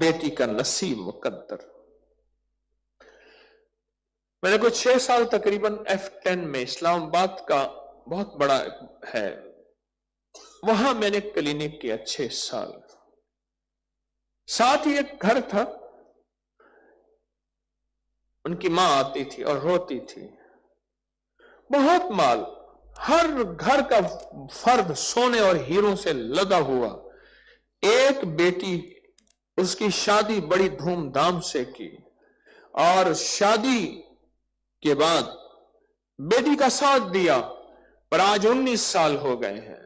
बेटी का नसीब मुकद्दर। मैंने कुछ 6 साल तकरीबन F10 में, इस्लामाबाद का बहुत बड़ा है, वहां मैंने क्लिनिक किया 6 साल। साथ ही एक घर था, उनकी मां आती थी और रोती थी। बहुत माल, हर घर का फर्द सोने और हीरों से लदा हुआ। एक बेटी, उसकी शादी बड़ी धूमधाम से की और शादी के बाद बेटी का साथ दिया, पर आज 19 साल हो गए हैं।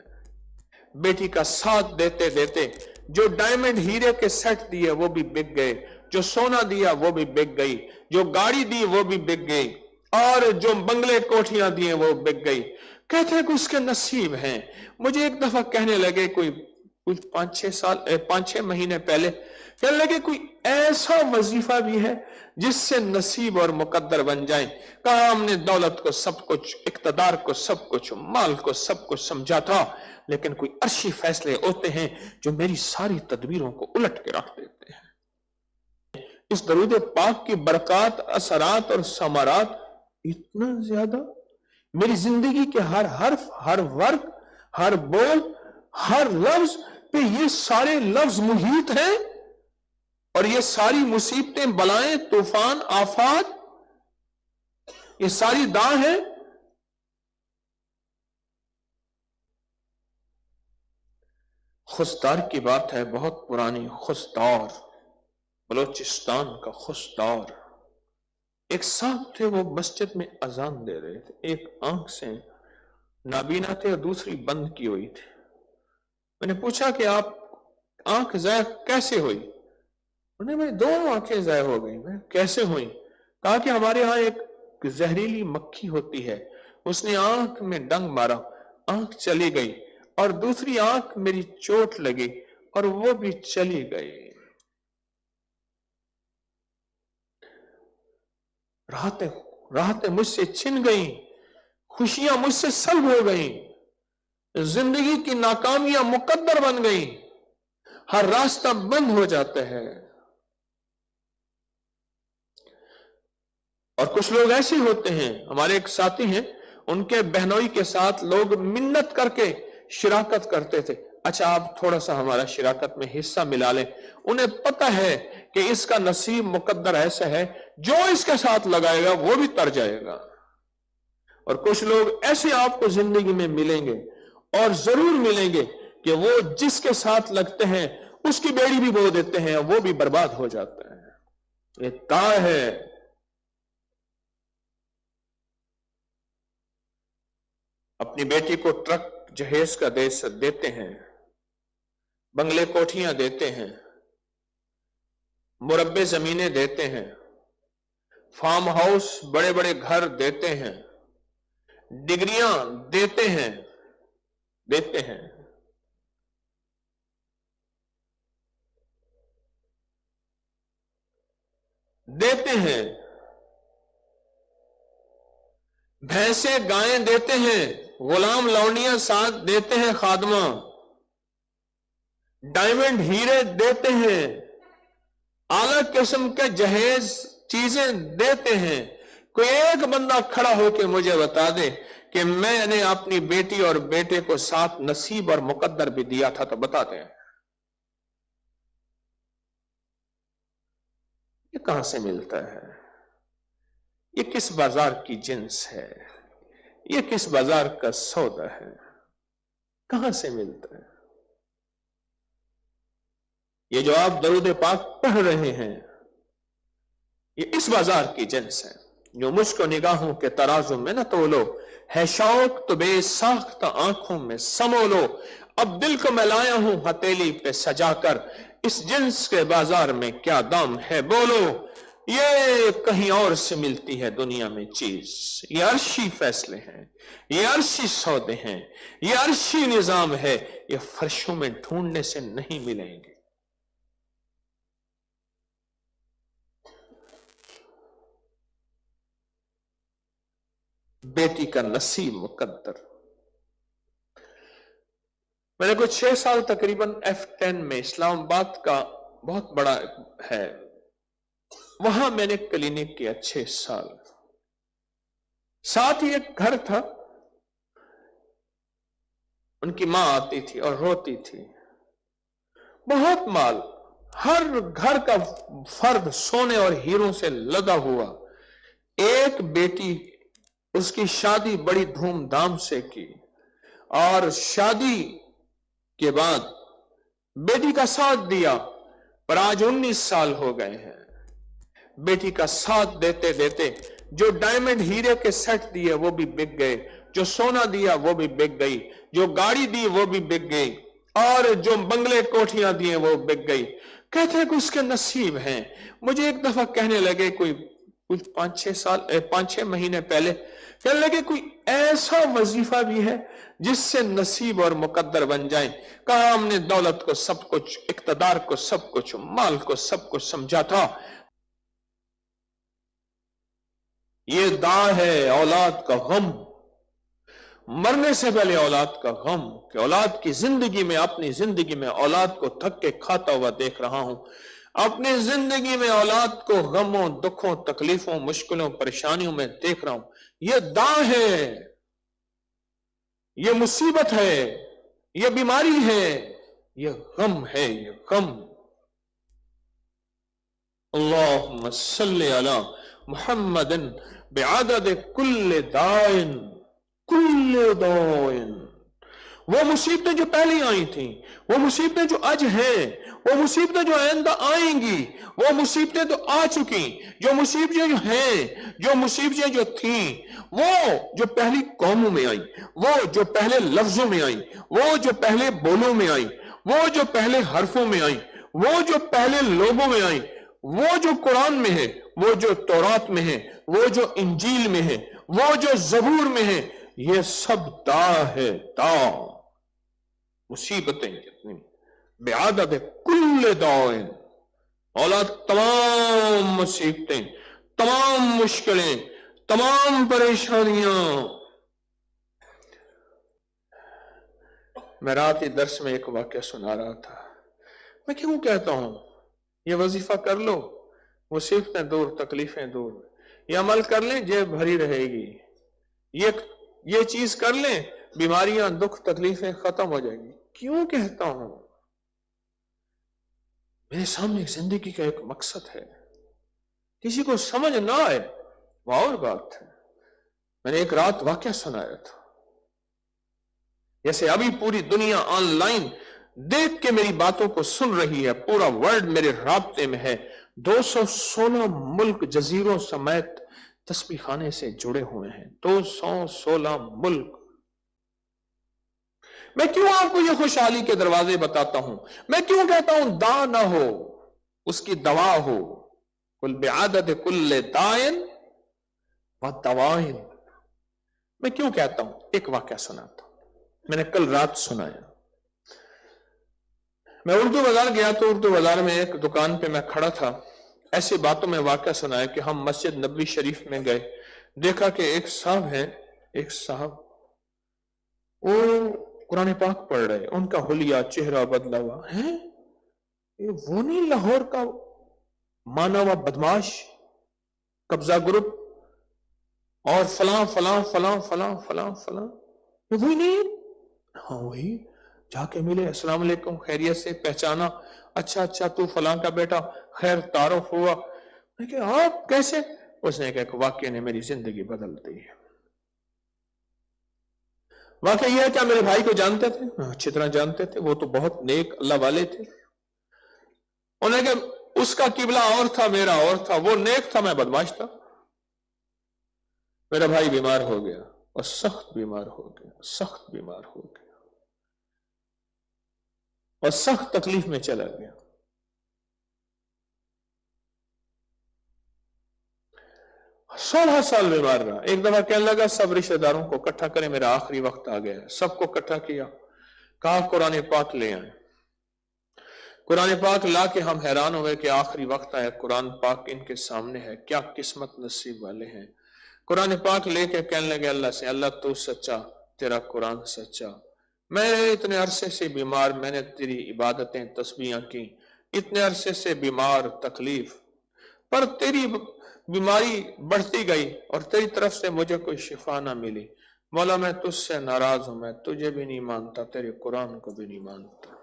बेटी का साथ देते देते जो डायमंड हीरे के सेट दिए वो भी बिक गए, जो सोना दिया वो भी बिक गई, जो गाड़ी दी वो भी बिक गई, और जो बंगले कोठियां दिए वो बिक गई। कहते हैं कि उसके नसीब हैं। मुझे एक दफा कहने लगे, कोई कुछ 5-6 महीने पहले कहने लगे, कोई ऐसा वजीफा भी है जिससे नसीब और मुकद्दर बन जाए। कहा हमने दौलत को सब कुछ, इक्तदार को सब कुछ, माल को सब कुछ समझा था, लेकिन कोई अर्शी फैसले होते हैं जो मेरी सारी तदबीरों को उलट के रख देते हैं। इस दरूद पाक की बरकत, असरात और समारात इतना ज्यादा मेरी जिंदगी के हर हर्फ, हर वर्ग, हर बोल, हर लफ्ज पे ये सारे लफ्ज मुहीत हैं, और ये सारी मुसीबतें, बलाएं, तूफान, आफात, ये सारी दां हैं। खुशदार की बात है, बहुत पुरानी खुशदार, बलोचिस्तान का खुशदार। एक साहब थे, वो मस्जिद में अजान दे रहे थे। एक आंख से नाबीना थे और दूसरी बंद की हुई थी। मैंने पूछा कि आप आंख ज़ाया कैसे हुई? उन्हें, मेरी दोनों आंखें ज़ाया हो गई। मैं, कैसे हुई? कहा कि हमारे यहाँ एक जहरीली मक्खी होती है, उसने आंख में डंग मारा, आंख चली गई, और दूसरी आंख मेरी चोट लगी और वो भी चली गई। राहतें मुझसे छिन गई, खुशियां मुझसे सल्ब हो गई, जिंदगी की नाकामियां मुकद्दर बन गई, हर रास्ता बंद हो जाता है। और कुछ लोग ऐसे होते हैं, हमारे एक साथी हैं, उनके बहनोई के साथ लोग मिन्नत करके शिराकत करते थे, अच्छा आप थोड़ा सा हमारा शिराकत में हिस्सा मिला लें। उन्हें पता है कि इसका नसीब मुकद्दर ऐसा है, जो इसके साथ लगाएगा वो भी तर जाएगा। और कुछ लोग ऐसे आपको जिंदगी में मिलेंगे, और जरूर मिलेंगे, कि वो जिसके साथ लगते हैं उसकी बेड़ी भी बो देते हैं, वो भी बर्बाद हो जाता है। ये तार है। अपनी बेटी को ट्रक जहेज का देते हैं, बंगले कोठियां देते हैं, मुरब्बे जमीनें देते हैं, फार्म हाउस, बड़े बड़े घर देते हैं, डिग्रियां देते हैं, देते हैं। भैंसे गायें देते हैं, गुलाम लौंडियां साथ देते हैं, खादमा, डायमंड हीरे देते हैं, आला किस्म के जहेज चीजें देते हैं। कोई एक बंदा खड़ा होकर मुझे बता दे कि मैंने अपनी बेटी और बेटे को साथ नसीब और मुकद्दर भी दिया था, तो बताते हैं। ये कहां से मिलता है? ये किस बाजार की जिन्स है? ये किस बाजार का सौदा है? कहां से मिलता है? ये जो आप दरूद पाक पढ़ रहे हैं, ये इस बाजार की जिन्स है। जो मुझको निगाहों के तराजू में न तोलो, है शौक तो बेसाख्त आंखों में समोलो। अब दिल को मैं लाया हूं हथेली पे सजाकर, इस जिन्स के बाजार में क्या दाम है बोलो। ये कहीं और से मिलती है दुनिया में चीज, ये अर्शी फैसले हैं, ये अर्शी सौदे हैं, ये अर्शी निजाम है, ये फर्शों में ढूंढने से नहीं मिलेंगे। बेटी का नसीब मुकद्दर। मैंने कुछ 6 साल तकरीबन F10 में, इस्लामाबाद का بہت بڑا ہے، وہاں میں نے کلینک کیا 6 سال، ساتھ ہی ایک گھر تھا، ان کی ماں آتی تھی اور روتی تھی، بہت مال، ہر گھر کا فرد سونے اور ہیروں سے لدا ہوا، ایک بیٹی، اس کی شادی بڑی دھوم دھام سے کی، اور شادی کے بعد بیٹی کا ساتھ دیا، پر آج 19 سال ہو گئے ہیں، بیٹی کا ساتھ دیتے دیتے جو ڈائمنڈ ہیرے کے سیٹ دیے وہ بھی بک گئے، جو سونا دیا وہ بھی بک گئی، جو گاڑی دی وہ بھی بک گئی، اور جو بنگلے کوٹھیاں دیے وہ بک گئی۔ کہتے ہیں کہ اس کے نصیب ہیں۔ مجھے ایک دفعہ کہنے لگے، کوئی کچھ 5-6 مہینے پہلے کہنے لگے، کوئی ایسا وظیفہ بھی ہے جس سے نصیب اور مقدر بن جائیں؟ کہا ہم نے دولت کو سب کچھ، اقتدار کو سب کچھ، مال کو سب کچھ سمجھا تھا، یہ داں ہے اولاد کا غم، مرنے سے پہلے اولاد کا غم، کہ اولاد کی زندگی میں، اپنی زندگی میں اولاد کو تھک کے کھاتا ہوا دیکھ رہا ہوں، اپنی زندگی میں اولاد کو غموں، دکھوں، تکلیفوں، مشکلوں، پریشانیوں میں دیکھ رہا ہوں۔ یہ داں ہے، یہ مصیبت ہے، یہ بیماری ہے، یہ غم ہے، یہ غم۔ اللہم صلی علی محمد بعدد کل دائن، کل دائن۔ وہ مصیبتیں جو پہلے آئی تھیں، وہ مصیبتیں جو آج ہیں، وہ مصیبتیں جو آئندہ آئیں گی، وہ مصیبتیں تو آ چکی، جو مصیبتیں جو ہیں، جو مصیبتیں جو تھیں، وہ جو پہلی قوموں میں آئیں، وہ جو پہلے لفظوں میں آئیں، وہ جو پہلے بولوں میں آئیں، وہ جو پہلے حرفوں میں آئیں، وہ جو پہلے لوگوں میں آئیں، وہ جو قرآن میں ہے، وہ جو تورات میں ہے، وہ جو انجیل میں ہے، وہ جو زبور میں ہے، یہ سب دا ہے، دا، مصیبتیں جتنی، بعدد کل دائن، اولاد تمام مصیبتیں، تمام مشکلیں، تمام پریشانیاں۔ میں رات ہی درس میں ایک واقعہ سنا رہا تھا، میں کیوں کہتا ہوں یہ وظیفہ کر لو، مصیبتیں دور، تکلیفیں دور، یہ عمل کر لیں جیب بھری رہے گی، یہ چیز کر لیں بیماریاں، دکھ، تکلیفیں ختم ہو جائیں گی، کیوں کہتا ہوں؟ میرے سامنے زندگی کا ایک مقصد ہے، کسی کو سمجھ نہ آئے وہ اور بات ہے۔ میں نے ایک رات واقعہ سنایا تھا، جیسے ابھی پوری دنیا آن لائن دیکھ کے میری باتوں کو سن رہی ہے، پورا ورلڈ میرے رابطے میں ہے، 216 ملک جزیروں سمیت تسبیح خانے سے جڑے ہوئے ہیں، 216 ملک۔ میں کیوں آپ کو یہ خوشحالی کے دروازے بتاتا ہوں؟ میں کیوں کہتا ہوں دا نہ ہو، اس کی دوا ہو، کل بعدد کل دائن و دوائن۔ میں کیوں کہتا ہوں؟ ایک واقعہ سناتا ہوں، میں نے کل رات سنایا۔ میں اردو بازار گیا تو اردو بازار میں ایک دکان پہ میں کھڑا تھا، ایسی باتوں میں واقعہ سنایا کہ ہم مسجد نبوی شریف میں گئے، دیکھا کہ ایک صاحب ہیں، ایک صاحب وہ قرآن پاک پڑھ رہے، ان کا حلیہ چہرہ بدلا ہوا ہے، وہ نہیں لاہور کا مانا ہوا بدماش، قبضہ گروپ، اور فلاں فلاں فلاں فلاں فلاں فلاں، وہی نہیں؟ ہاں وہی۔ جا کے ملے، السلام علیکم، خیریت سے، پہچانا، اچھا تو فلاں کا بیٹا، خیر تعارف ہوا۔ میں کہا آپ کیسے؟ اس نے کہا کہ واقعہ نے میری زندگی بدل دی ہے۔ واقعہ یہ ہے، کیا میرے بھائی کو جانتے تھے؟ اچھی طرح جانتے تھے، وہ تو بہت نیک اللہ والے تھے۔ انہیں کہ اس کا قبلہ اور تھا، میرا اور تھا، وہ نیک تھا، میں بدماش تھا۔ میرا بھائی بیمار ہو گیا، اور سخت بیمار ہو گیا، سخت بیمار ہو گیا، اور سخت تکلیف میں چلا گیا۔ 16 سال بیمار رہا۔ ایک دفعہ کہنے لگا سب رشتہ داروں کو اکٹھا کریں، میرا آخری وقت آ گیا۔ سب کو اکٹھا کیا، کہا قرآن پاک لے آئیں۔ قرآن پاک لا کے ہم حیران ہوئے کہ آخری وقت آیا، قرآن پاک ان کے سامنے ہے، کیا قسمت نصیب والے ہیں۔ قرآن پاک لے کے کہنے لگے اللہ سے، اللہ تو سچا، تیرا قرآن سچا، میں اتنے عرصے سے بیمار، میں نے تیری عبادتیں، تسبیحاں کی، इतने अरसे से बीमार, तकलीफ, पर तेरी बीमारी बढ़ती गई और तेरी तरफ से मुझे कोई शिफा ना मिली। मौला मैं तुझसे नाराज हूं, मैं तुझे भी नहीं मानता, तेरे कुरान को भी नहीं मानता।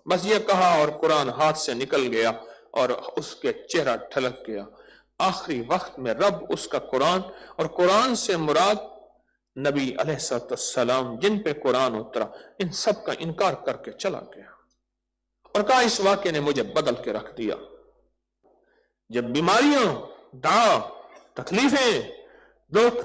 बस ये कहा और कुरान हाथ से निकल गया और उसके चेहरा ढलक गया। आखिरी वक्त में रब उसका कुरान, और कुरान से मुराद नबी अलैहिस्सलाम जिन पे कुरान उतरा, इन सब का इनकार करके चला गया और कहा इस वाक्य ने मुझे बदल के रख दिया। जब बीमारियां, दाग, तकलीफें, दुख,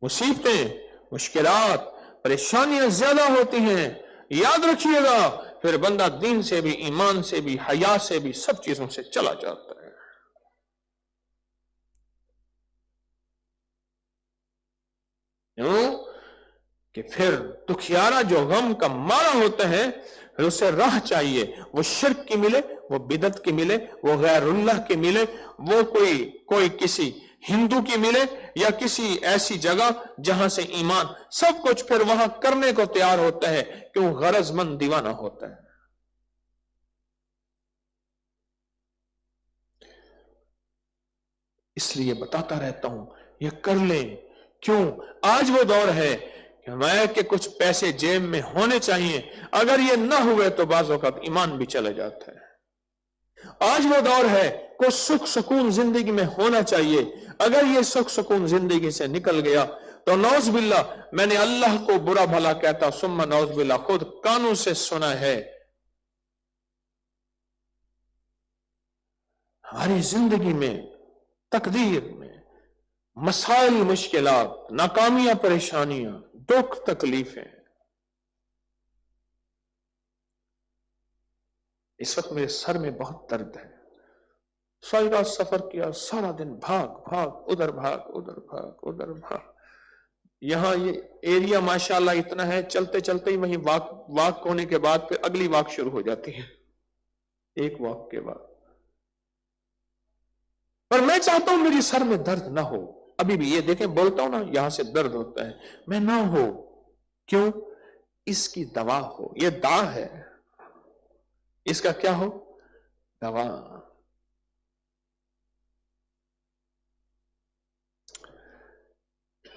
मुसीबतें, मुश्किलात, परेशानियां ज्यादा होती हैं, याद रखिएगा फिर बंदा दीन से भी, ईमान से भी, हया से भी, सब चीजों से चला जाता है। क्यों कि फिर दुखियारा जो गम का मारा होता है, फिर उसे राह चाहिए, वो शिर्क की मिले, वो बिदत की मिले, वो गैरुल्लाह की मिले, वो कोई किसी हिंदू की मिले या किसी ऐसी जगह जहां से ईमान, सब कुछ फिर वहां करने को तैयार होता है क्यों गरजमंद दीवाना होता है। इसलिए बताता रहता हूं ये कर लें। क्यों? आज वो दौर है कि कुछ पैसे जेब में होने चाहिए, अगर ये ना हुए तो बाज़ों का ईमान भी चला जाता है। आज वो दौर है कुछ सुख सुकून जिंदगी में होना चाहिए, अगर ये सुख सुकून जिंदगी से निकल गया तो नौज बिल्ला, मैंने अल्लाह को बुरा भला कहता, सुम्मा नौज बिल्ला, खुद कानों से सुना है, हमारी जिंदगी में, तकदीर में मसाइल, मुश्किलात, नाकामियां, परेशानियां, दुख, तकलीफें। इस वक्त मेरे सर में बहुत दर्द है, सारी रात सफर किया, सारा दिन भाग भाग, उधर भाग उधर भाग उधर भाग। यहां ये एरिया माशाल्लाह इतना है, चलते चलते ही वहीं वाक होने के बाद फिर अगली वाक शुरू हो जाती है, एक वाक के बाद। पर मैं चाहता हूं मेरी सर में दर्द ना हो, अभी भी ये देखें बोलता हूं ना, यहां से दर्द होता है, मैं ना हो। क्यों? इसकी दवा हो, ये दा है, इसका क्या हो? दवा।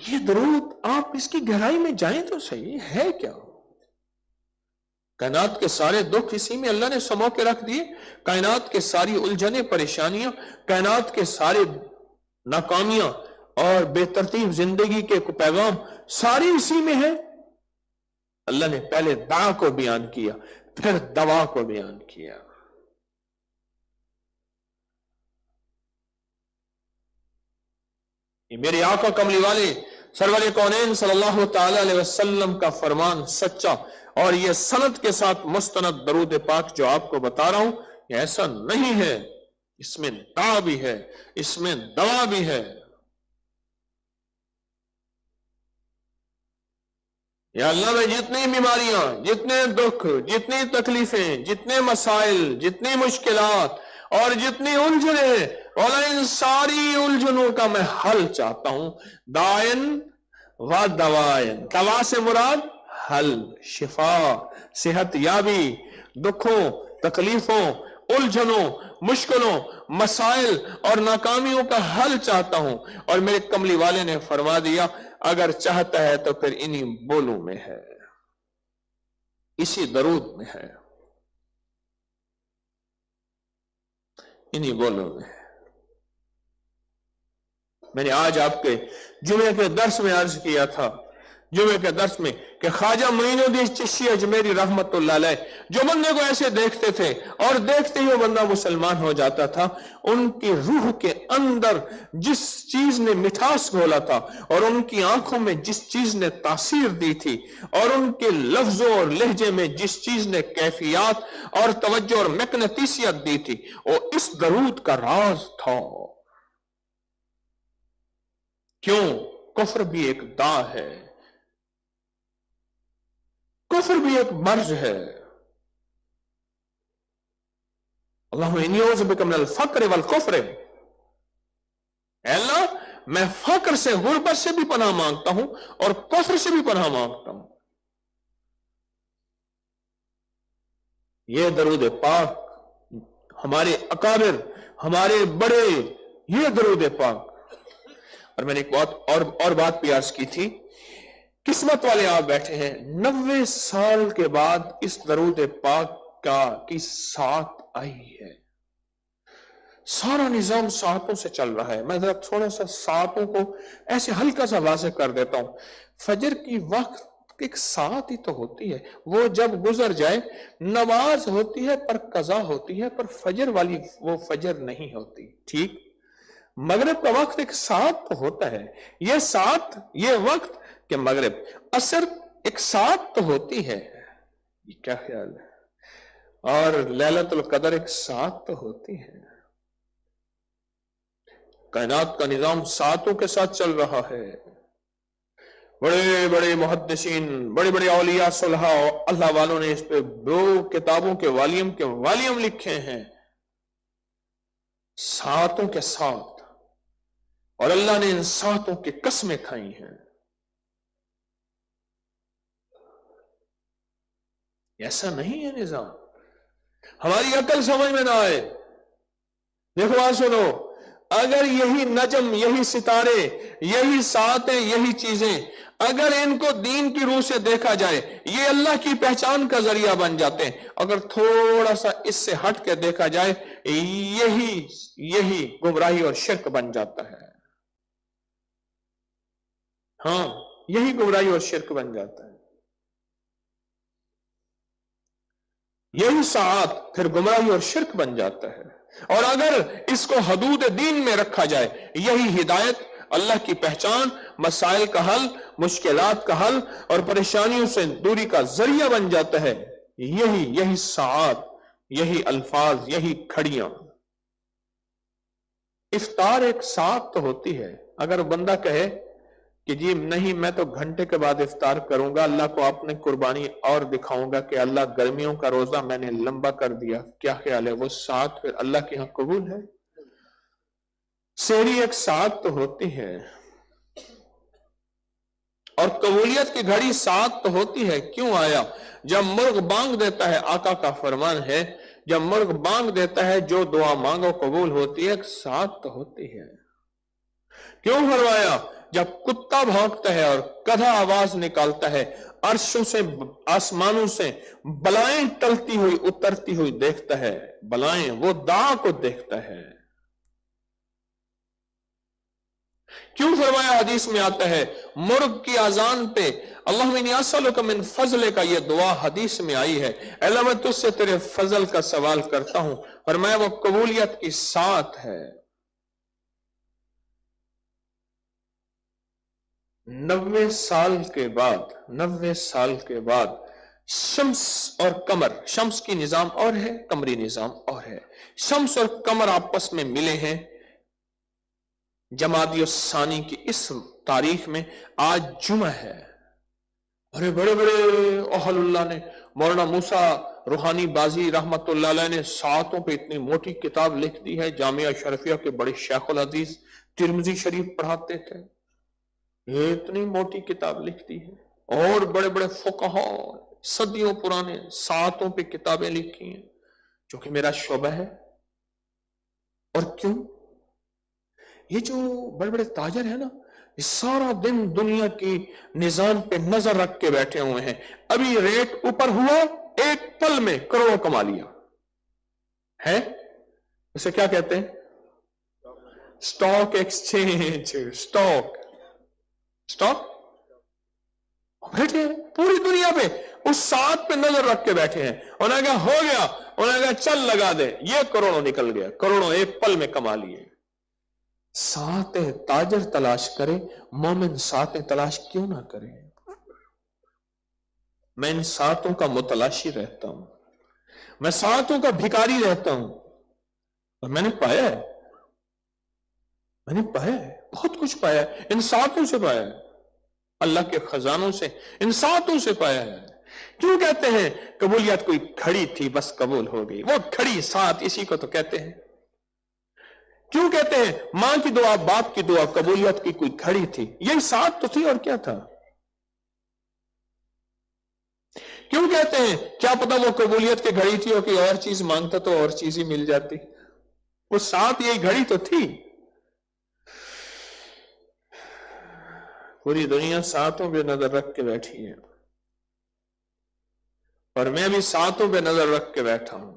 ये दरूद आप इसकी गहराई में जाएं तो सही, है क्या? कायनात के सारे दुख इसी में अल्लाह ने समो के रख दिए, कायनात के सारी उलझने, परेशानियां, कायनात के सारे नाकामियां और बेतरतीब जिंदगी के पैगाम सारी इसी में है। अल्लाह ने पहले दा को बयान किया, फिर दवा को बयान किया। ये मेरे आका कमली वाले सरवर कौनैन सल्लल्लाहु ताला अलैहि वसल्लम का फरमान सच्चा, और ये सनद के साथ मुस्तनद दरूद पाक जो आपको बता रहा हूं, ये ऐसा नहीं है, इसमें दा भी है, इसमें दवा भी है। या अल्लाह में जितनी बीमारियां, जितने दुख, जितनी तकलीफें, जितने मसाइल, जितनी मुश्किलात और जितनी उलझने, और इन सारी उलझनों का मैं हल चाहता हूं। दायन व दवायन, दवा से मुराद हल, शिफा, सेहत याबी, दुखों, तकलीफों, उलझनों, मुश्किलों, मसाइल और नाकामियों का हल चाहता हूं। और मेरे कमली वाले ने फरमा दिया, अगर चाहता है तो फिर इन्हीं बोलों में है, इसी दरूद में है, इन्हीं बोलों में है। मैंने आज आपके जुमे के दर्स में अर्ज किया था, जुमे के दर्स में, कि ख्वाजा मोइनुद्दीन चिश्ती अजमेरी रहमतुल्लाह अलैह जो बंदे को ऐसे देखते थे और देखते ही वो बंदा मुसलमान हो जाता था, उनकी रूह के अंदर जिस चीज ने मिठास घोला था और उनकी आंखों में जिस चीज ने तासीर दी थी और उनके लफ्जों और लहजे में जिस चीज ने कैफियत और तवज्जो और मैग्नेटिसियत दी थी, वो इस दरूद का राज था। क्यों? कुफ्र भी एक दा है, कुफ्र भी एक मर्ज है। अल्लाहुम्मा इन्नी औज़ु बिका मिनल फ़क्र वल कुफ्र, अल्लाह मैं फक्र से, गुर्बत से भी पनाह मांगता हूं और कुफ्र से भी पनाह मांगता हूं। यह दरूद पाक ہمارے اکابر، ہمارے بڑے، یہ درود پاک. اور میں نے ایک اور بات بھی عرض کی تھی، قسمت والے آپ بیٹھے ہیں 90 سال کے بعد اس درود پاک کی سات آئی ہے. سارا نظام ساعتوں سے چل رہا ہے. میں ذرا تھوڑا سا ساعتوں کو ایسے ہلکا سا واضح کر دیتا ہوں. فجر کی وقت ایک ساعت ہی تو ہوتی ہے، وہ جب گزر جائے نماز ہوتی ہے پر قضا ہوتی ہے، پر فجر والی وہ فجر نہیں ہوتی. ٹھیک، مغرب کا وقت ایک ساعت تو ہوتا ہے، یہ ساعت، یہ وقت کہ مغرب. عصر ایک ساعت تو ہوتی ہے، یہ کیا خیال ہے؟ اور لیلۃ القدر ایک ساعت تو ہوتی ہے. کائنات کا نظام ساعتوں کے ساتھ چل رہا ہے. بڑے بڑے محدثین، بڑے بڑے اولیاء صلحاء اللہ والوں نے اس پہ 2 کتابوں کے والیم لکھے ہیں ساعتوں کے ساتھ، اور اللہ نے ان ساعتوں کی قسمیں کھائی ہیں. ایسا نہیں ہے نظام، ہماری عقل سمجھ میں نہ آئے. دیکھو بات سنو، اگر یہی نجم، یہی ستارے، یہی ساعتیں، یہی چیزیں اگر ان کو دین کی روح سے دیکھا جائے، یہ اللہ کی پہچان کا ذریعہ بن جاتے ہیں. اگر تھوڑا سا اس سے ہٹ کے دیکھا جائے، یہی گمراہی اور شرک بن جاتا ہے. ہاں، یہی گمراہی اور شرک بن جاتا ہے. یہی ساعت پھر گمراہی اور شرک بن جاتا ہے. اور اگر اس کو حدود دین میں رکھا جائے، یہی ہدایت، اللہ کی پہچان، مسائل کا حل، مشکلات کا حل اور پریشانیوں سے دوری کا ذریعہ بن جاتا ہے. یہی ساعت، یہی الفاظ، یہی کھڑیاں. افطار ایک ساعت تو ہوتی ہے. اگر بندہ کہے کہ جی نہیں، میں تو گھنٹے کے بعد افطار کروں گا، اللہ کو اپنے قربانی اور دکھاؤں گا کہ اللہ گرمیوں کا روزہ میں نے لمبا کر دیا، کیا خیال ہے وہ ساعت پھر اللہ کے ہاں قبول ہے؟ سحری ایک ساعت تو ہوتی ہے، اور قبولیت کی گھڑی ساعت تو ہوتی ہے. کیوں آیا؟ جب مرغ بانگ دیتا ہے، آقا کا فرمان ہے، جب مرغ بانگ دیتا ہے جو دعا مانگو قبول ہوتی ہے، ایک ساعت تو ہوتی ہے. کیوں فرمایا؟ جب کتا بھونکتا ہے اور گدھا آواز نکالتا ہے، عرشوں سے، آسمانوں سے بلائیں ٹلتی ہوئی، اترتی ہوئی دیکھتا ہے. بلائیں، وہ دعا کو دیکھتا ہے. کیوں فرمایا؟ حدیث میں آتا ہے مرغ کی اذان پہ اللہم انی اسألک من فضل کا یہ دعا حدیث میں آئی ہے، اللہ میں تجھ سے تیرے فضل کا سوال کرتا ہوں. فرمایا وہ قبولیت کی ساتھ ہے. 90 سال کے بعد شمس اور قمر، شمس کی نظام اور ہے، قمری نظام اور ہے. شمس اور قمر آپس میں ملے ہیں جمادی الثانی کی اس تاریخ میں. آج جمعہ ہے. بڑے اہل اللہ نے، مولانا موسیٰ روحانی بازی رحمت اللہ علیہ نے ساعتوں پہ اتنی موٹی کتاب لکھ دی ہے. جامعہ شرفیہ کے بڑے شیخ الحدیث ترمذی شریف پڑھاتے تھے، یہ اتنی موٹی کتاب لکھ دی ہے. اور بڑے فقہاء صدیوں پرانے ساعتوں پہ کتابیں لکھی ہیں، جو کہ میرا شعبہ ہے. اور کیوں؟ یہ جو بڑے تاجر ہیں نا، یہ سارا دن دنیا کی نظام پہ نظر رکھ کے بیٹھے ہوئے ہیں. ابھی ریٹ اوپر ہوا، ایک پل میں کروڑوں کما لیا ہے. اسے کیا کہتے ہیں؟ Stock exchange. سٹاک بیٹھے ہیں پوری دنیا پہ اس ساعت پہ نظر رکھ کے بیٹھے ہیں. انہوں نے کہا ہو گیا، انہوں نے کہا چل لگا دے، یہ کروڑوں نکل گیا، کروڑوں ایک پل میں کما لیے. ساعتیں تاجر تلاش کرے، مومن ساعتیں تلاش کیوں نہ کرے؟ میں ان ساعتوں کا متلاشی رہتا ہوں، میں ساعتوں کا بھکاری رہتا ہوں، اور میں نے پایا ہے، بہت کچھ پایا ہے. ان ساعتوں سے پایا ہے، اللہ کے خزانوں سے، ان ساعتوں سے پایا ہے. کیوں کہتے ہیں قبولیت کوئی کھڑی تھی بس قبول ہو گئی؟ وہ کھڑی ساتھ اسی کو تو کہتے ہیں. کیوں کہتے ہیں ماں کی دعا، باپ کی دعا، قبولیت کی کوئی کھڑی تھی؟ یہی ساتھ تو تھی، اور کیا تھا؟ क्यों कहते हैं? क्या पता वो कबूलियत की घड़ी थी और कोई और चीज मांगता तो और चीज ही मिल जाती। वो साथ यही घड़ी तो थी। पूरी दुनिया सातों पे नजर रख के बैठी है और मैं भी सातों पे नजर रख के बैठा हूं।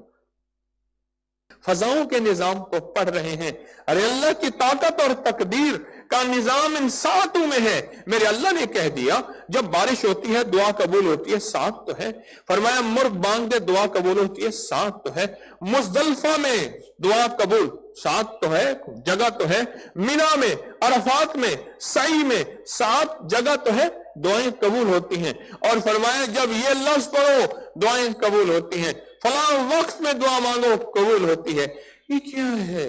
फजाओं के निजाम को पढ़ रहे हैं। अरे अल्लाह की ताकत और तकदीर का निजाम इन सातों में है। मेरे अल्लाह ने कह दिया जब बारिश होती है दुआ कबूल होती है, सात तो है। फरमाया मुर्ग बांग दे दुआ कबूल होती है, सात तो है। मुजदलफा में दुआ कबूल, सात तो है जगह तो है। मिना में, अरफात में, सई में, सात जगह तो है, दुआएं कबूल होती हैं। और फरमाया जब ये लफ्ज पढ़ो दुआएं कबूल होती हैं, फलां वक्त में दुआ मांगो कबूल होती है। ये क्या है?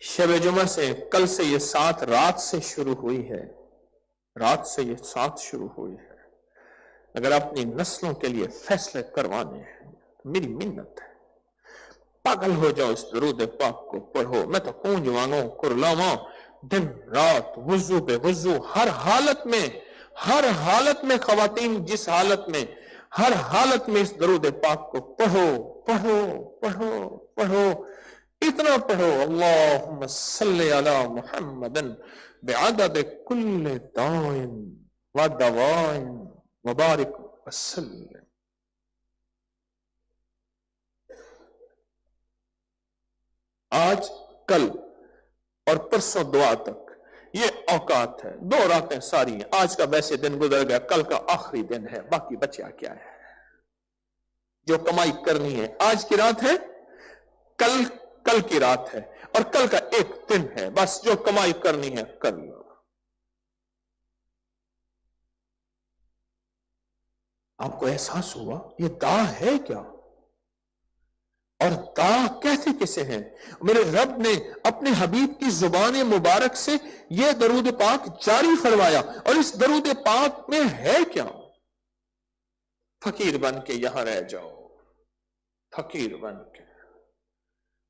शब जुमा से, कल से ये सात रात से शुरू हुई है। रात से ये सात शुरू हुई है। अगर अपनी नस्लों के लिए फैसले करवाने हैं तो मेरी मिन्नत है, पागल हो जाओ, इस दरूद पाक को पढ़ो। मैं तो कूंज मांगो कुरलावा, दिन रात वुजू पे वुजू, हर हालत में खवातीन, जिस हालत में, हर हालत में इस दरूद पाक को पढ़ो पढ़ो पढ़ो पढ़ो। इतना पढ़ो अल्लाहुम्मा सल्ली अला मुहम्मदन बिअदद कुल्ल दाइन व दवाइन व बारिक वसल्लम। आज, कल और परसों दुआ तक ये औकात है। 2 रातें सारी हैं। आज का वैसे दिन गुजर गया, कल का आखिरी दिन है, बाकी बचा क्या है? जो कमाई करनी है आज की रात है, कल की रात है और कल का एक दिन है। बस जो कमाई करनी है कर लो। आपको एहसास हुआ ये दाह है क्या? और दाह कहते किसे हैं? मेरे रब ने अपने हबीब की जुबान मुबारक से यह दरूद पाक जारी फरमाया। और इस दरूद पाक में है क्या? फकीर बन के यहां रह जाओ, फकीर बन के।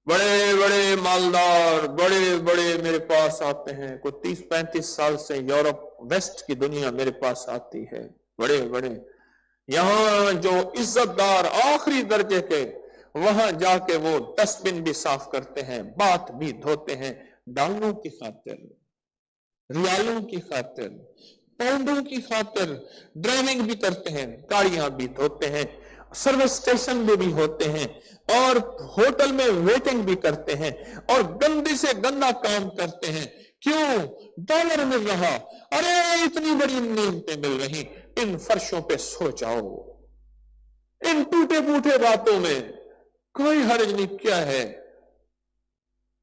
बड़े बड़े मालदार, बड़े बड़े मेरे पास आते हैं। कोई 30-35 साल से यूरोप वेस्ट की दुनिया मेरे पास आती है। बड़े बड़े यहां जो इज्जतदार आखिरी दर्जे के, वहां जाके वो डस्टबिन भी साफ करते हैं, बात भी धोते हैं, डालों की खातिर, रियालों की खातिर, पाउंडों की खातिर ड्राइविंग भी करते हैं, गाड़ियां भी धोते हैं, सर्विस स्टेशन में भी होते हैं और होटल में वेटिंग भी करते हैं और गंदी से गंदा काम करते हैं। क्यों? डॉलर मिल रहा। अरे इतनी बड़ी नीमतें मिल रही, इन फर्शों पे सो जाओ, इन टूटे फूटे बातों में कोई हर्ज नहीं। क्या है?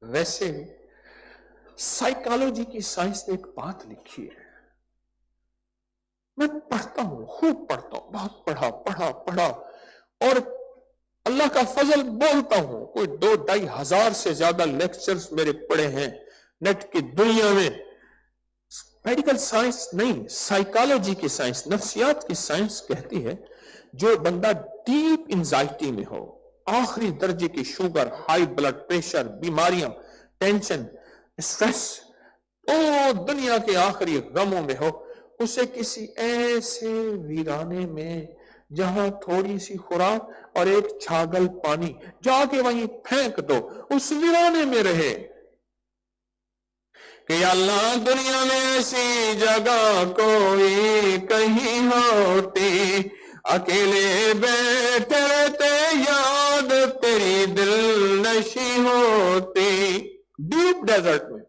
वैसे साइकोलॉजी की साइंस ने एक बात लिखी है, मैं पढ़ता हूं, खूब पढ़ता हूं, बहुत पढ़ा पढ़ा पढ़ा और अल्लाह का फजल बोलता हूं। कोई 2-2.5 हजार से ज्यादा लेक्चर्स मेरे पढ़े हैं नेट की दुनिया में। मेडिकल साइंस नहीं, साइकोलॉजी की साइंस, नफ्सियात की साइंस कहती है जो बंदा डीप एंजाइटी में हो, आखिरी दर्जे की शुगर, हाई ब्लड प्रेशर, बीमारियां, टेंशन, स्ट्रेस, ओ दुनिया के आखिरी गमों में हो, उसे किसी ऐसे वीराने में जहां थोड़ी सी खुराक और एक छागल पानी, जाके वहीं फेंक दो, उस वीराने में रहे कि अल्लाह दुनिया में ऐसी जगह कोई कहीं होती, अकेले बैठे रहते याद तेरी दिल नशी होती। डीप डेजर्ट में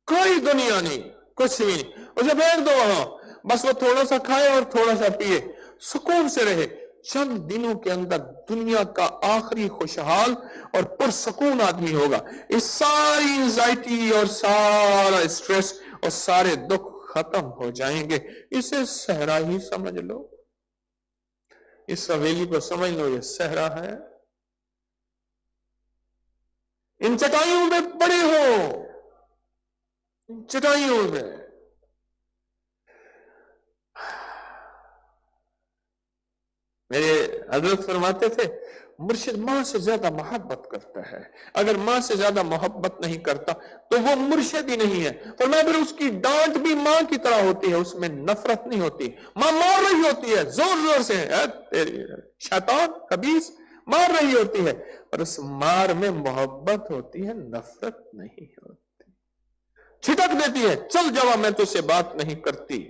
कोई दुनिया नहीं, कुछ भी नहीं, उसे फेंक दो वहां, बस वो थोड़ा सा खाए और थोड़ा सा पिए, सुकून से रहे। चंद दिनों के अंदर दुनिया का आखिरी खुशहाल और पुरसकून आदमी होगा। इस सारी एंजाइटी और सारा स्ट्रेस और सारे दुख खत्म हो जाएंगे। इसे सहरा ही समझ लो, इस हवेली को समझ लो, ये सहरा है। इन चटाइयों में पड़े हो, इन चटाइयों में میرے حضرت فرماتے تھے مرشد ماں سے زیادہ محبت کرتا ہے، اگر ماں سے زیادہ محبت نہیں کرتا تو وہ مرشد ہی نہیں ہے۔ فرمایا پھر اس کی ڈانٹ بھی ماں کی طرح ہوتی ہے، اس میں نفرت نہیں ہوتی، ماں مار رہی ہوتی ہے زور زور سے، اے تیری شیطان خبیث مار رہی ہوتی ہے، اور اس مار میں محبت ہوتی ہے، نفرت نہیں ہوتی، چھٹک دیتی ہے چل جاؤ میں تجھ سے بات نہیں کرتی۔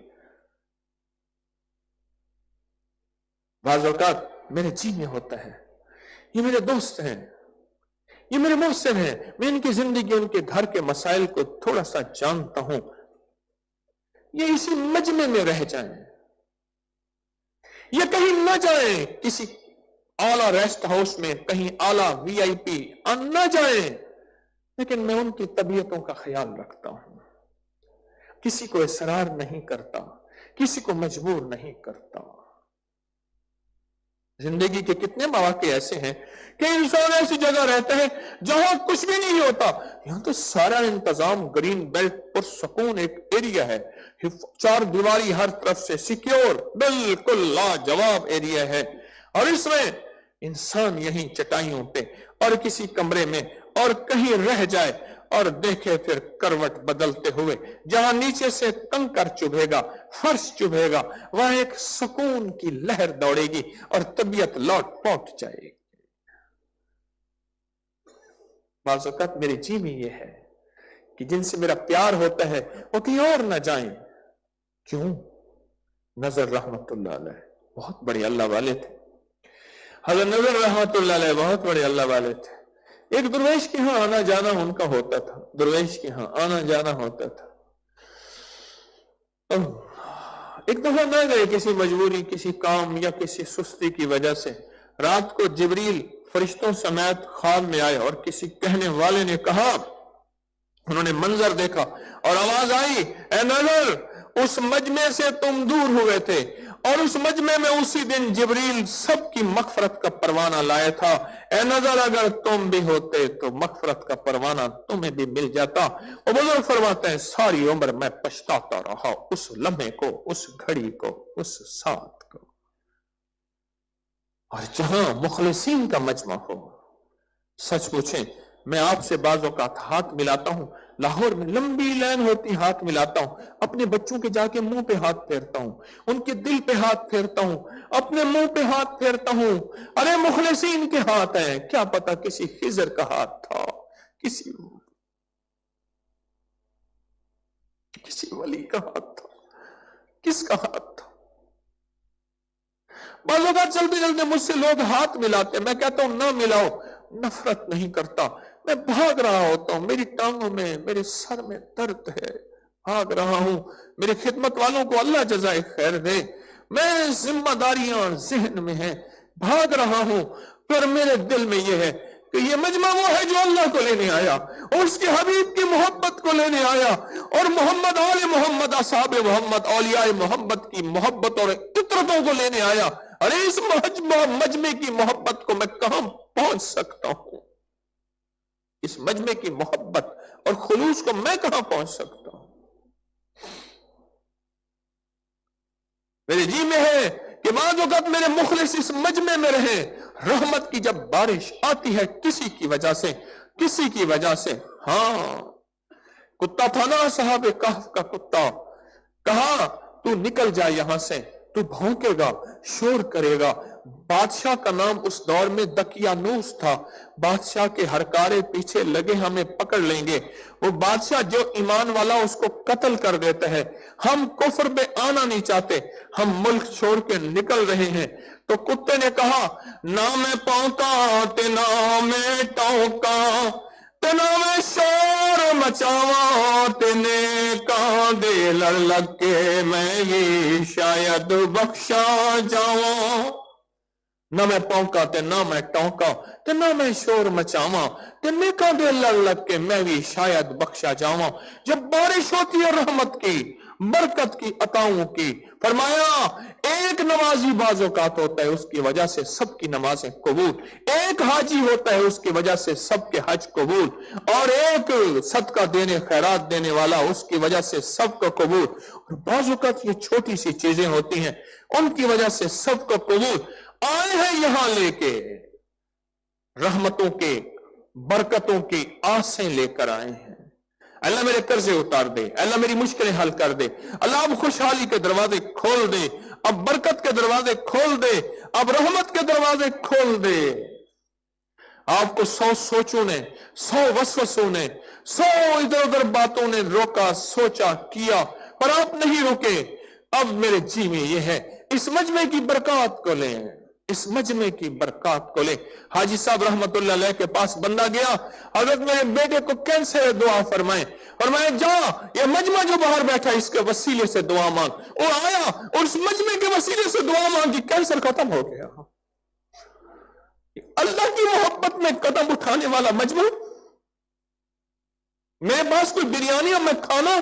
بعض اوقات میرے جی میں ہوتا ہے یہ میرے دوست ہیں، یہ میرے محسن ہیں، میں ان کی زندگی ان کے گھر کے مسائل کو تھوڑا سا جانتا ہوں، یہ اسی مجمع میں رہ جائیں، یہ کہیں نہ جائیں کسی اعلیٰ ریسٹ ہاؤس میں، کہیں اعلیٰ وی آئی پی نہ جائیں، لیکن میں ان کی طبیعتوں کا خیال رکھتا ہوں، کسی کو اصرار نہیں کرتا، کسی کو مجبور نہیں کرتا۔ زندگی کے کتنے مواقع ایسے ہیں کہ انسان ایسی جگہ رہتا ہے جہاں کچھ بھی نہیں ہوتا، یہاں تو سارا انتظام گرین بیلٹ پر سکون ایک ایریا ہے، چار دیواری ہر طرف سے سیکیور، بالکل لاجواب ایریا ہے، اور اس میں انسان یہیں چٹائیوں پہ اور کسی کمرے میں اور کہیں رہ جائے اور دیکھے پھر کروٹ بدلتے ہوئے، جہاں نیچے سے کنکر چبھے گا، فرش چبھے گا، وہاں ایک سکون کی لہر دوڑے گی اور طبیعت لوٹ پوٹ جائے گی۔ بعض اوقات میرے جی میں یہ ہے کہ جن سے میرا پیار ہوتا ہے وہ کہیں اور نہ جائیں۔ کیوں؟ نظر رحمت اللہ علیہ بہت بڑے اللہ والے تھے، حضرت نظر رحمت اللہ علیہ بہت بڑے اللہ والے تھے، ایک درویش کے ہاں آنا جانا ان کا ہوتا تھا، درویش کے ہاں آنا جانا ہوتا تھا۔ ایک دفعہ نہ گئے کسی مجبوری، کسی کام یا کسی سستی کی وجہ سے، رات کو جبریل فرشتوں سمیت خواب میں آئے اور کسی کہنے والے نے کہا، انہوں نے منظر دیکھا اور آواز آئی، اے نظر اس مجمع سے تم دور ہوئے تھے، اور اس مجمع میں اسی دن جبریل سب کی مغفرت کا پروانہ لائے تھا، اے نظر اگر تم بھی ہوتے تو مغفرت کا پروانہ تمہیں بھی مل جاتا۔ وہ بزرگ فرماتے ہیں ساری عمر میں پچھتاتا رہا اس لمحے کو، اس گھڑی کو، اس ساتھ کو۔ اور جہاں مخلصین کا مجمع ہو، سچ پوچھیں میں آپ سے بعض اوقات ہاتھ ملاتا ہوں، لاہور میں لمبی لائن ہوتی ہاتھ ملاتا ہوں، اپنے بچوں کے جا کے منہ پہ ہاتھ پھیرتا ہوں، ان کے دل پہ ہاتھ پھیرتا ہوں، اپنے منہ پہ ہاتھ پھیرتا ہوں، ارے مخلصین کے ہاتھ ہیں، کیا پتا کسی خضر کا ہاتھ تھا، کسی ولی کا ہاتھ تھا، کس کا ہاتھ تھا۔ بعض اوقات چلتے چلتے مجھ سے لوگ ہاتھ ملاتے، میں کہتا ہوں نہ ملاؤ، نفرت نہیں کرتا، میں بھاگ رہا ہوتا ہوں، میری ٹانگوں میں، میرے سر میں درد ہے، بھاگ رہا ہوں، میرے خدمت والوں کو اللہ جزائے خیر دے، میں ذمہ داریاں ذہن میں ہیں، بھاگ رہا ہوں، پر میرے دل میں یہ ہے کہ یہ مجمع وہ ہے جو اللہ کو لینے آیا اور اس کے حبیب کی محبت کو لینے آیا، اور محمد آل محمد اصحاب محمد اولیاء محمد کی محبت اور عطرتوں کو لینے آیا۔ ارے اس مجمع کی محبت کو میں کہاں پہنچ سکتا ہوں، اس مجمع کی محبت اور خلوص کو میں کہاں پہنچ سکتا ہوں۔ میرے جی میں ہے کہ بعض اوقات میرے مخلص اس مجمع میں رہے، رحمت کی جب بارش آتی ہے کسی کی وجہ سے، ہاں کتا تھا نا صحابہ کہف کا کتا، کہا تو نکل جا یہاں سے، تو بھونکے گا، شور کرے گا۔ بادشاہ کا نام اس دور میں دقیانوس تھا، بادشاہ کے ہرکارے پیچھے لگے ہمیں پکڑ لیں گے، وہ بادشاہ جو ایمان والا اس کو قتل کر دیتا ہے، ہم کفر پہ آنا نہیں چاہتے، ہم ملک چھوڑ کے نکل رہے ہیں۔ تو کتے نے کہا نہ میں پونکا تے نہ میں ٹونکا تے نہ میں شور مچاواں تے نیکاں دے لڑ لگ کے میں یہ شاید بخشا جاواں، نہ میں پونکا تے نہ میں ٹونکا تے نہ میں شور مچاواں تے نیکاں دے لڑ لگ کے میں بھی شاید بخشا جاواں۔ جب بارش ہوتی ہے رحمت کی، برکت کی، عطاؤں کی، فرمایا ایک نمازی بعض اوقات ہوتا ہے اس کی وجہ سے سب کی نمازیں قبول، ایک حاجی ہوتا ہے اس کی وجہ سے سب کے حج قبول، اور ایک صدقہ دینے خیرات دینے والا اس کی وجہ سے سب کا قبول، اور بعض اوقات یہ چھوٹی سی چیزیں ہوتی ہیں ان کی وجہ سے سب کا قبول، आए हैं यहां लेके रहमतों के, बरकतों की आसें लेकर आए हैं। अल्लाह मेरे कर्जे उतार दे, अल्लाह मेरी मुश्किलें हल कर दे, अल्लाह अब खुशहाली के दरवाजे खोल दे, अब बरकत के दरवाजे खोल दे, अब रहमत के दरवाजे खोल दे। आपको 100 सोचों ने, 100 वसवसों ने, 100 इधर उधर बातों ने रोका, सोचा, किया, पर आप नहीं रुके। अब मेरे जी में यह है, इस मजमे की बरकत को लें, इस मजमे की बरकत को ले। हाजी साहब रहमतुल्लाह अलैह के पास बंदा गया, हजरत मेरे बेटे को कैंसर है, दुआ फरमाए। और मैं जा, ये मजमा जो बाहर बैठा है इसके वसीले से दुआ मांग। वो आया और उस मजमे के वसीले से दुआ मांगी, कैंसर खत्म हो गया। अल्लाह की मोहब्बत में कदम उठाने वाला मजमा। मेरे पास कोई बिरयानी और मैं खाना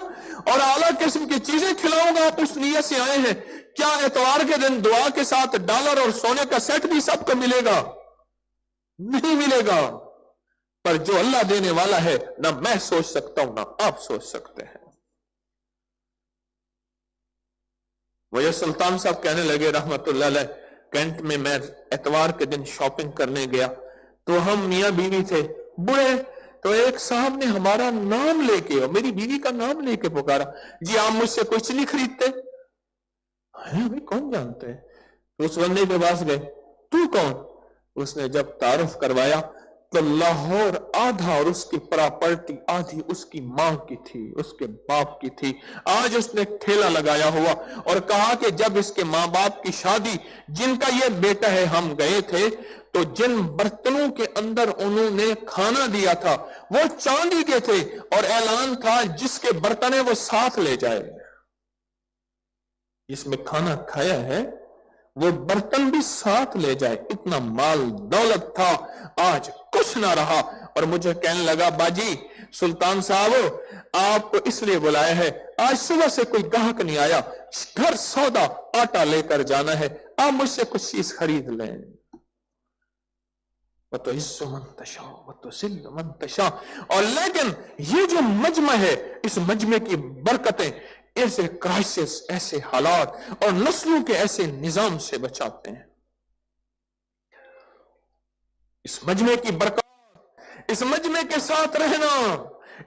और आला किस्म की चीजें खिलाऊंगा, आप उस नियत से आए हैं। क्या एतवार के दिन दुआ के साथ डॉलर और सोने का सेट भी सबको मिलेगा? नहीं मिलेगा। पर जो अल्लाह देने वाला है, ना मैं सोच सकता हूं, ना आप सोच सकते हैं। वही सुल्तान साहब कहने लगे रहमतुल्लाह अलैह, कैंट में मैं एतवार के दिन शॉपिंग करने गया, तो हम मियां बीवी थे, बूढ़े। तो एक साहब ने हमारा नाम लेके और मेरी बीवी का नाम लेके पुकारा, जी आप मुझसे कुछ नहीं खरीदते? अभी कौन जानते हैं? तो उस बंदे के पास गए, तू कौन? उसने जब तारुफ करवाया तो लाहौर आधा और उसकी प्रॉपर्टी आधी उसकी मां की थी, उसके बाप की थी। आज उसने ठेला लगाया हुआ और कहा कि जब इसके मां बाप की शादी, जिनका ये बेटा है, हम गए थे, तो जिन बर्तनों के अंदर उन्होंने खाना दिया था वो चांदी के थे, और ऐलान था जिसके बर्तन है वो साथ ले जाए। जिसमें खाना खाया है वो बर्तन भी साथ ले जाए। इतना माल दौलत था, आज कुछ ना रहा। और मुझे कहने लगा, बाजी सुल्तान साहब आप इसलिए बुलाया है, आज सुबह से कोई ग्राहक नहीं आया, घर सौदा आटा लेकर जाना है, आप मुझसे कुछ चीज खरीद लें। वो तो इज्जो मंतशा, वो तो जिल्ल मंतशा। और लेकिन ये जो मजमा है, इस मजमे की बरकतें ऐसे क्राइसिस, ऐसे हालात और नस्लों के ऐसे निजाम से बचाते हैं। इस मजमे की बरकत, इस मजमे के साथ रहना,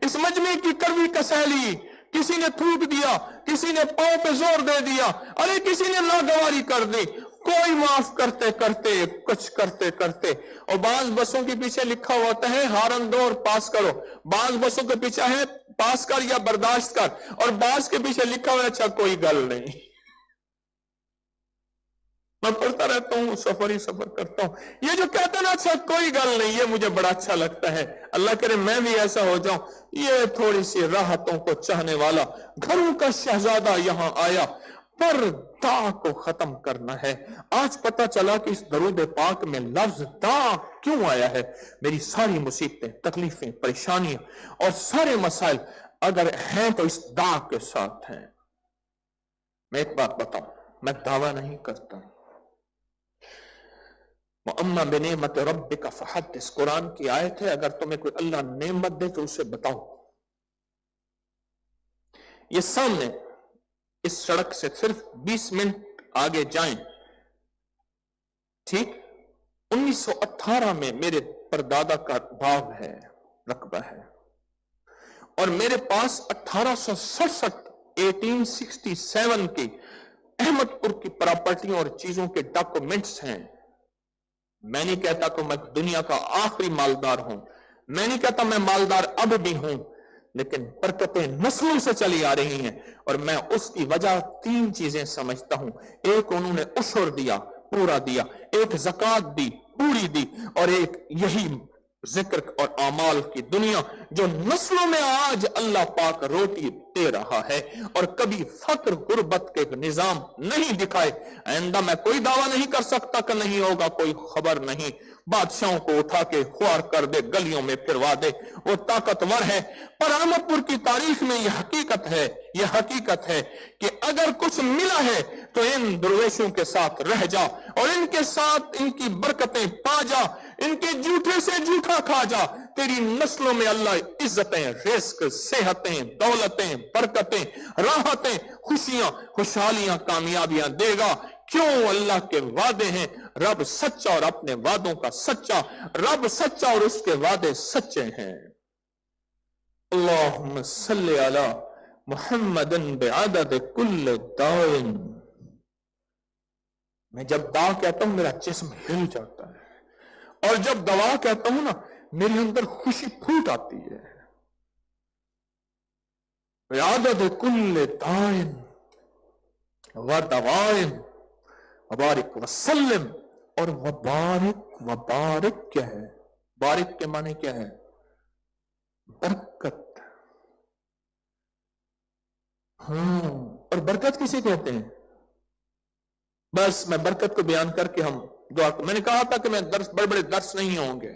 इस मजमे की कड़वी कसैली, किसी ने थूक दिया, किसी ने पांव पे जोर दे दिया, अरे किसी ने नागवारी कर दी, कोई माफ करते करते, कुछ करते करते। और बाज बसों के पीछे लिखा होता है हारन दो और पास करो, बाज बसों के पीछे है पास कर या बर्दाश्त कर, और बाज के पीछे लिखा हुआ अच्छा कोई गल नहीं। मैं पढ़ता रहता हूँ, सफर ही सफर करता हूँ, ये जो कहते हैं ना अच्छा कोई गल नहीं, ये मुझे बड़ा अच्छा लगता है। अल्लाह करे मैं भी ऐसा हो जाऊं। ये थोड़ी सी राहतों को चाहने वाला घरों का शहजादा यहां आया, पर दा को खत्म करना है। आज पता चला कि इस दरूद पाक में लफ्ज दा क्यों आया है। मेरी सारी मुसीबतें, तकलीफें, परेशानियां और सारे मसाइल अगर हैं तो इस दा के साथ हैं। मैं एक बात बताऊं, मैं दावा नहीं करता। अम्मा बिनेमत रब्बिका फहद्दिस, कुरान की आयत है, अगर तुम्हें कोई अल्लाह नेमत दे तो उसे बताओ। ये सामने इस सड़क से सिर्फ 20 मिनट आगे जाएं, ठीक 1918 में मेरे परदादा का बाग है, रकबा है, और मेरे पास 1867 की अहमदपुर की प्रॉपर्टियों और चीजों के डॉक्यूमेंट्स हैं। मैं नहीं कहता कि मैं दुनिया का आखिरी मालदार हूं, मैं नहीं कहता मैं मालदार अब भी हूं, लेकिन बरकतें नस्लों से चली आ रही हैं। और मैं उसकी वजह 3 चीजें समझता हूं। एक, उन्होंने उशर दिया, पूरा दिया, एक ज़कात दी, पूरी दी, और एक यही जिक्र और अमाल की दुनिया जो नस्लों में आज अल्लाह पाक रोटी दे रहा है और कभी फक्र गुर्बत के निजाम नहीं दिखाए। आइंदा मैं कोई दावा नहीं कर सकता कि नहीं होगा, कोई खबर नहीं। बादशाहों को उठा के ख्वार कर दे, गलियों में फिरवा दे, वो ताकतवर है। पर अहमदपुर की तारीख में यह हकीकत है कि अगर कुछ मिला है तो इन दरवेशों के साथ रह जा और इनके साथ इनकी बरकतें पा जा, इनके जूठे से जूठा खा जा। तेरी नस्लों में अल्लाह इज्जतें, रिस्क, सेहतें, दौलतें, बरकतें, राहतें, खुशियां, खुशहालियां, कामयाबियां देगा। क्यों? अल्लाह के वादे हैं, रब सच्चा और अपने वादों का सच्चा, रब सच्चा और उसके वादे सच्चे हैं। अल्लाहुम्मा सल्ली अला मुहम्मदन बिअदद कुल्ल दाइन। मैं जब दा कहता हूं मेरा जिस्म हिल जाता है, और जब दवा कहता हूं ना मेरे अंदर खुशी फूट आती है। बिअदद कुल्ल दाइन व दवाइन वबारिक वसल्लम। और वबारिक क्या है? बारिक के माने क्या है? बरकत। और बरकत किसे कहते हैं? बस मैं बरकत को बयान करके हम दुआ को, मैंने कहा था कि मैं दर्स बड़े बड़े दर्स नहीं होंगे,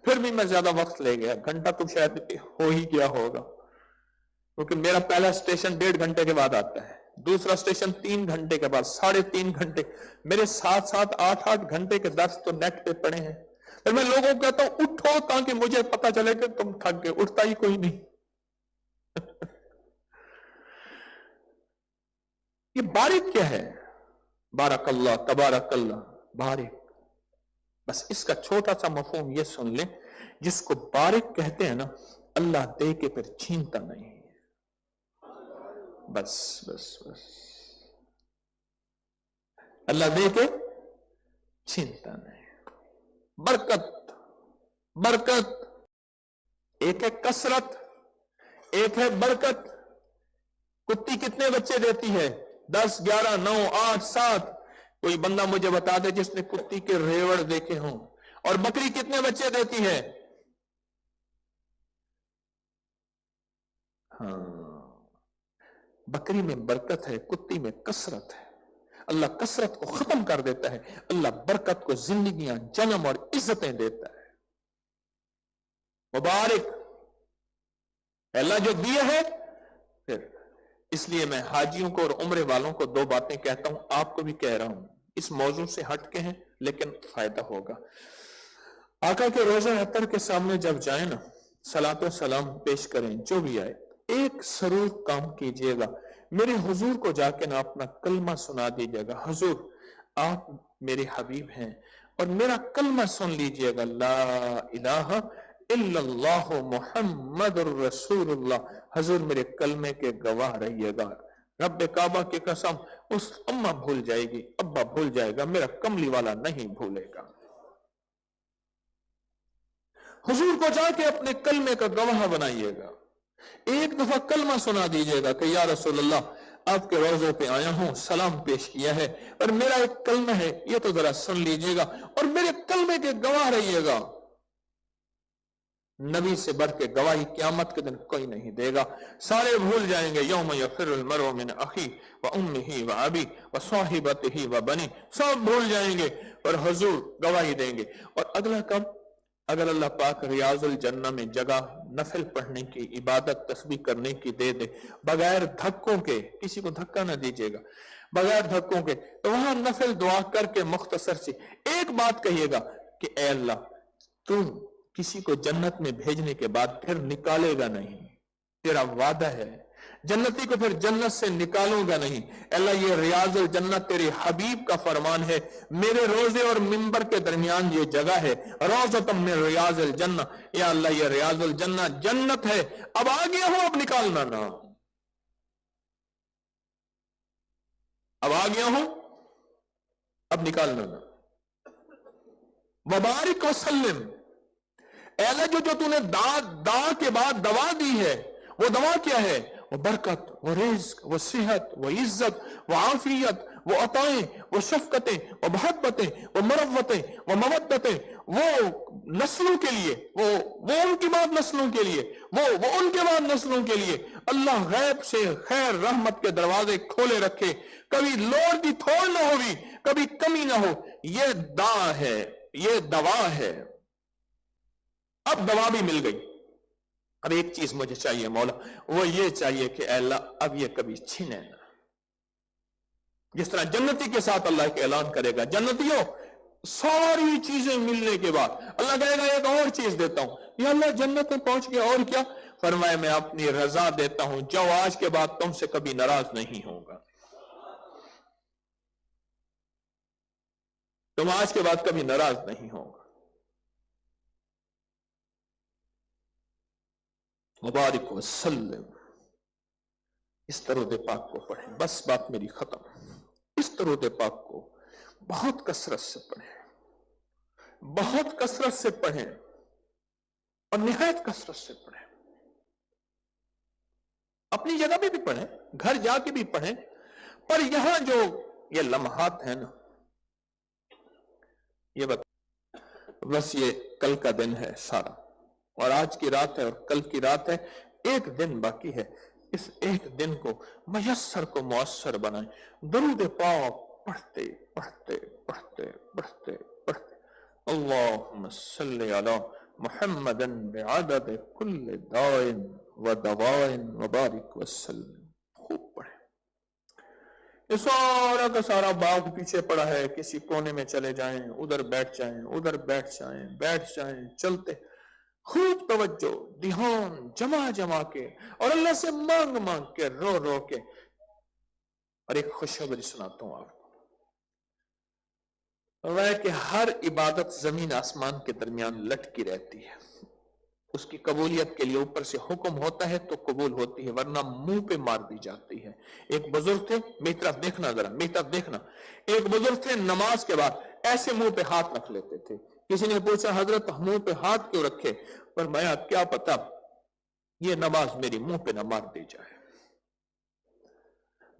फिर भी मैं ज्यादा वक्त ले गया, घंटा तो शायद हो ही गया होगा, क्योंकि मेरा पहला स्टेशन 1.5 घंटे के बाद आता है, दूसरा स्टेशन 3 घंटे के बाद, 3.5 घंटे, मेरे 7-7 8-8 घंटे के दर्स तो नेट पे पड़े हैं। फिर मैं लोगों को कहता हूं उठो ताकि मुझे पता चले कि तुम थक गए, उठता ही कोई नहीं। ये बारिक क्या है? बारकल्लाह, तबारकल्लाह, बारिक। बस इसका छोटा सा मफहूम ये सुन लें, जिसको बारिक कहते हैं ना, अल्लाह दे के फिर छीनता नहीं। बस बस बस, अल्लाह दे के छीनता नहीं। बरकत, बरकत एक है कसरत, एक है बरकत। कुत्ती कितने बच्चे देती है? 10, 11, 9, 8, 7। कोई बंदा मुझे बता दे जिसने कुत्ती के रेवड़ देखे हों। और बकरी कितने बच्चे देती है? हाँ, बकरी में बरकत है, कुत्ती में कसरत है। अल्लाह कसरत को खत्म कर देता है, अल्लाह बरकत को जिंदगियां, जन्म और इज्जतें देता है। मुबारक अल्लाह जो दिया है। फिर इसलिए मैं हाजियों को और उम्रे वालों को 2 बातें कहता हूं, आपको भी कह रहा हूं, इस मौजू से हट के हैं लेकिन फायदा होगा। आका के रोजा अतर के सामने जब जाए ना, सलातो सलाम पेश करें, जो भी आए, एक जरूर काम कीजिएगा, मेरे हुजूर को जाके ना अपना कलमा सुना दीजिएगा। हुजूर आप मेरे हबीब हैं, और मेरा कलमा सुन लीजिएगा, ला इलाहा इल्लल्लाह मुहम्मदुर रसूलुल्लाह। हुजूर मेरे कलमे के गवाह रहिएगा। रब्बे काबा की कसम, उस अम्मा भूल जाएगी, अब्बा भूल जाएगा, मेरा कमली वाला नहीं भूलेगा। हुजूर को जाके अपने कलमे का गवाह बनाइएगा। एक दफा कलमा सुना दीजिएगा कि या रसूलल्लाह आपके रोजे पे आया हूं, सलाम पेश किया है, और मेरा एक कलमा है, ये तो जरा सुन लीजिएगा, और मेरे कलमे के गवाह रहिएगा। नबी से बढ़ के गवाही क़यामत के दिन कोई नहीं देगा। सारे भूल जाएंगे, यौम यफ़िरुल मरउ मिन अखी व उम्मिही व अबी व साहिबतिही व बनी, सब भूल जाएंगे और हुजूर गवाही देंगे। और अगला कब? अगर अल्लाह पाक रियाजुल जन्ना में जगह नफिल पढ़ने की, इबादत तस्बीह करने की दे दे, बगैर धक्कों के, किसी को धक्का ना दीजिएगा, बगैर धक्कों के, तो वहां नफिल दुआ करके मुख्तसर सी एक बात कहिएगा कि ए अल्लाह, तू किसी को जन्नत में भेजने के बाद फिर निकालेगा नहीं, तेरा वादा है, जन्नती को फिर जन्नत से निकालूंगा नहीं। अल्लाह ये रियाजुल जन्नत तेरे हबीब का फरमान है, मेरे रोजे और मिंबर के दरमियान ये जगह है, रोज़तम मिन रियाजुल जन्नत, या अल्लाह ये रियाजुल जन्नत जन्नत है, अब आ गया हो, अब निकालना ना, अब आ गया हो, अब निकालना ना। वबारिक वसल्लिम, अल्लाह जो तूने दा के बाद दवा दी है, वो दवा क्या है? वो बरकत, वो रिज़्क, वो सेहत, वो इज्जत, वो आफियत, वो अताएं, वो शफकतें, वो मोहब्बतें, वो मरवतें, वो मवद्दतें, वो नस्लों के लिए, वो उनकी बाद नस्लों के लिए, वो उनके बाद नस्लों के लिए। अल्लाह गैब से खैर रहमत के दरवाजे खोले रखे, कभी लोड़ की थोड़ ना होगी, कभी कमी ना हो। ये दा है, ये दवा है। अब दवा भी मिल गई, अब एक चीज मुझे चाहिए मौला, वो ये चाहिए कि अल्लाह अब ये कभी छीने ना। जिस तरह जन्नती के साथ अल्लाह के ऐलान करेगा, जन्नतियों सारी चीजें मिलने के बाद अल्लाह कहेगा एक और चीज देता हूं, या अल्लाह जन्नत में पहुंच गया, और क्या? फरमाए मैं अपनी रजा देता हूं, जो आज के बाद तुमसे कभी नाराज नहीं होगा। تم آج کے بعد کبھی ناراض نہیں ہوگا. مبارک وسلم. اس درود پاک کو پڑھیں. بس بات میری ختم. اس درود پاک کو بہت کثرت سے پڑھیں, بہت کثرت سے پڑھیں اور نہایت کثرت سے پڑھیں. اپنی جگہ پہ بھی پڑھیں, گھر جا کے بھی پڑھیں, پر یہاں جو یہ لمحات ہیں نا, یہ بس یہ کل کا دن ہے سارا, اور آج کی رات ہے اور کل کی رات ہے, ایک دن باقی ہے. اس ایک دن کو میسر کو مؤثر بنائیں. درود پاک پڑھتے پڑھتے پڑھتے پڑھتے پڑھتے اللہم صلی علی محمد بعدد کل دائن و دوائن وبارک وسلم. خوب پڑھیں. یہ سارا کا سارا باغ پیچھے پڑا ہے, کسی کونے میں چلے جائیں, ادھر بیٹھ جائیں, ادھر بیٹھ جائیں, چلتے. خوب توجہ, دھیان جما کے, اور اللہ سے مانگ کے, رو کے. اور ایک خوشخبری سناتا ہوں آپ کو, وہ کہ ہر عبادت زمین آسمان کے درمیان لٹکی رہتی ہے. اس کی قبولیت کے لیے اوپر سے حکم ہوتا ہے تو قبول ہوتی ہے, ورنہ منہ پہ مار دی جاتی ہے. ایک بزرگ تھے, میری طرف دیکھنا ذرا, میری طرف دیکھنا. ایک بزرگ تھے, نماز کے بعد ایسے منہ پہ ہاتھ رکھ لیتے تھے. کسی نے پوچھا, حضرت منہ پہ ہاتھ کیوں رکھے؟ فرمایا, کیا پتا یہ نماز میری منہ پہ نہ مار دی جائے.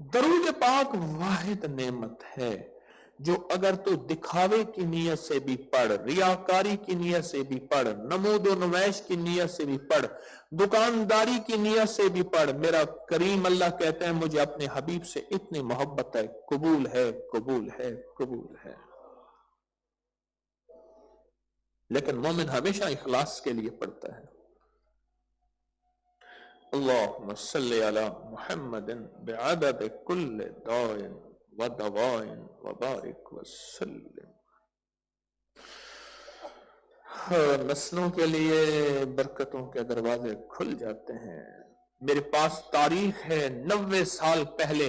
درود پاک واحد نعمت ہے جو اگر تو دکھاوے کی نیت سے بھی پڑھ, ریاکاری کی نیت سے بھی پڑھ, نمود و نمائش کی نیت سے بھی پڑھ, دکانداری کی نیت سے بھی پڑھ, میرا کریم اللہ کہتے ہیں مجھے اپنے حبیب سے اتنی محبت ہے, قبول ہے, قبول ہے, قبول ہے. لیکن مومن ہمیشہ اخلاص کے لیے پڑھتا ہے. اللہم صلی علی محمد بعدد کل دائن و دوائن وبارک وسلم. نسلوں کے لیے برکتوں کے دروازے کھل جاتے ہیں. میرے پاس تاریخ ہے 90 سال پہلے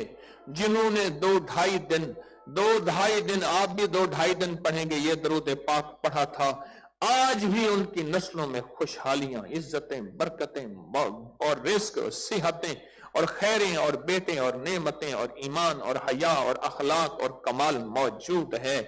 جنہوں نے 2-2.5 دن آپ بھی 2-2.5 دن پڑھیں گے یہ درود پاک پڑھا تھا. آج بھی ان کی نسلوں میں خوشحالیاں, عزتیں, برکتیں اور رزق اور صحتیں اور خیریں اور بیٹے اور نعمتیں اور ایمان اور حیا اور اخلاق اور کمال موجود ہے.